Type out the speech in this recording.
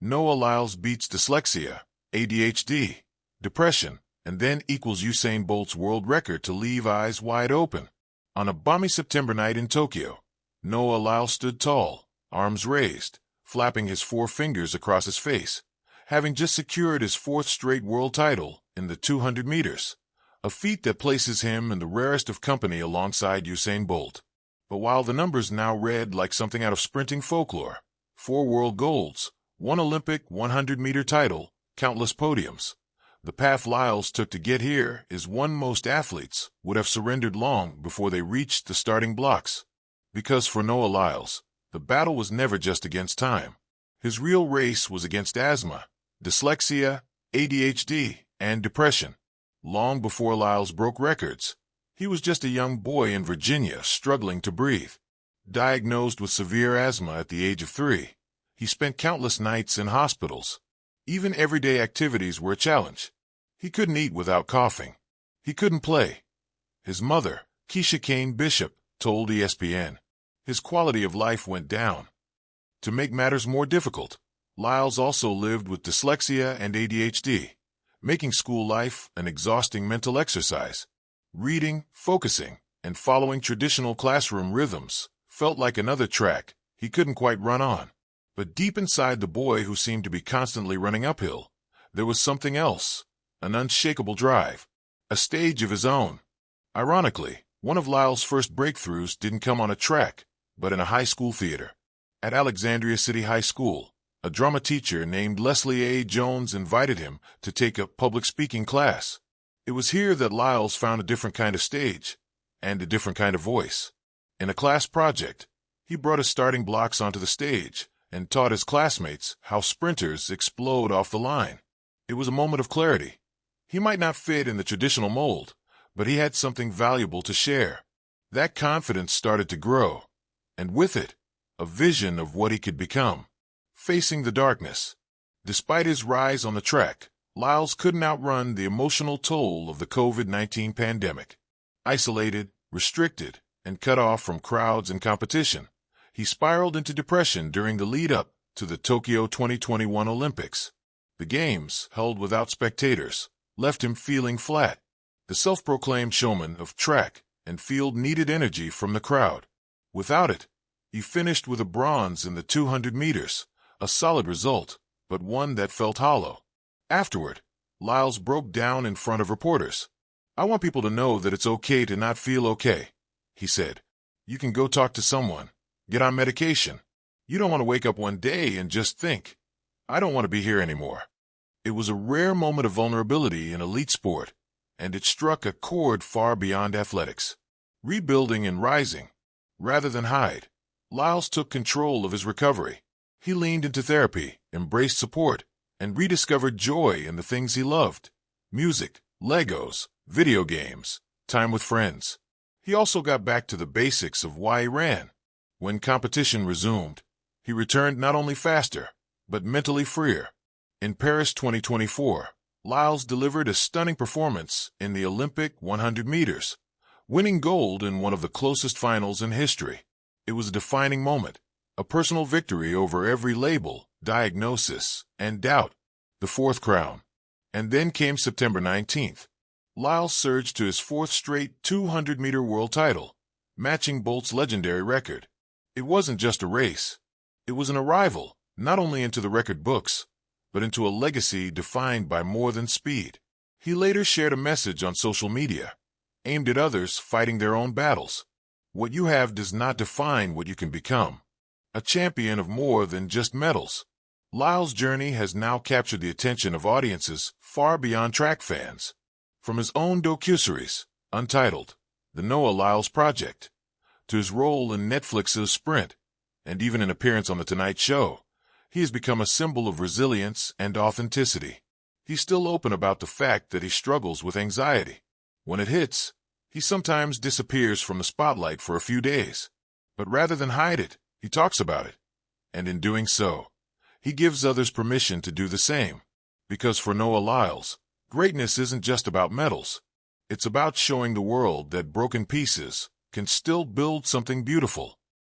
Noah Lyles beats dyslexia, ADHD, depression, and then equals Usain Bolt's world record to leave eyes wide open. On a balmy September night in Tokyo, Noah Lyles stood tall, arms raised, flapping his four fingers across his face, having just secured his fourth straight world title in the 200 meters, a feat that places him in the rarest of company alongside Usain Bolt. But while the numbers now read like something out of sprinting folklore, 4 world golds, 1 Olympic 100-meter title, countless podiums, the path Lyles took to get here is one most athletes would have surrendered long before they reached the starting blocks. Because for Noah Lyles, the battle was never just against time. His real race was against asthma, dyslexia, ADHD, and depression. Long before Lyles broke records, he was just a young boy in Virginia struggling to breathe. Diagnosed with severe asthma at the age of 3, he spent countless nights in hospitals. Even everyday activities were a challenge. He couldn't eat without coughing. He couldn't play. His mother, Keisha Kane Bishop, told ESPN. His quality of life went down. To make matters more difficult, Lyles also lived with dyslexia and ADHD, making school life an exhausting mental exercise. Reading, focusing, and following traditional classroom rhythms felt like another track he couldn't quite run on. But deep inside the boy who seemed to be constantly running uphill, there was something else, an unshakable drive, a stage of his own. Ironically, one of Lyles' first breakthroughs didn't come on a track, but in a high school theater. At Alexandria City High School, a drama teacher named Leslie A. Jones invited him to take a public speaking class. It was here that Lyles found a different kind of stage and a different kind of voice. In a class project, he brought his starting blocks onto the stage and taught his classmates how sprinters explode off the line. It was a moment of clarity. He might not fit in the traditional mold, but he had something valuable to share. That confidence started to grow, and with it, a vision of what he could become. Facing the darkness. Despite his rise on the track, Lyles couldn't outrun the emotional toll of the COVID-19 pandemic. Isolated, restricted, and cut off from crowds and competition, he spiraled into depression during the lead-up to the Tokyo 2021 Olympics. The Games, held without spectators, left him feeling flat. The self-proclaimed showman of track and field needed energy from the crowd. Without it, he finished with a bronze in the 200 meters, a solid result, but one that felt hollow. Afterward, Lyles broke down in front of reporters. "I want people to know that it's okay to not feel okay," he said. "You can go talk to someone. Get on medication. You don't want to wake up one day and just think, I don't want to be here anymore." It was a rare moment of vulnerability in elite sport, and it struck a chord far beyond athletics. Rebuilding and rising, rather than hide, Lyles took control of his recovery. He leaned into therapy, embraced support, and rediscovered joy in the things he loved: music, Legos, video games, time with friends. He also got back to the basics of why he ran. When competition resumed, he returned not only faster, but mentally freer. In Paris 2024, Lyles delivered a stunning performance in the Olympic 100 meters, winning gold in one of the closest finals in history. It was a defining moment, a personal victory over every label, diagnosis, and doubt. The fourth crown. And then came September 19th. Lyles surged to his fourth straight 200-meter world title, matching Bolt's legendary record. It wasn't just a race. It was an arrival, not only into the record books, but into a legacy defined by more than speed. He later shared a message on social media, aimed at others fighting their own battles. What you have does not define what you can become. A champion of more than just medals. Lyles' journey has now captured the attention of audiences far beyond track fans. From his own docuseries, Untitled, The Noah Lyles Project, to his role in Netflix's Sprint, and even an appearance on The Tonight Show, he has become a symbol of resilience and authenticity. He's still open about the fact that he struggles with anxiety. When it hits, he sometimes disappears from the spotlight for a few days. But rather than hide it, he talks about it. And in doing so, he gives others permission to do the same. Because for Noah Lyles, greatness isn't just about medals. It's about showing the world that broken pieces can still build something beautiful.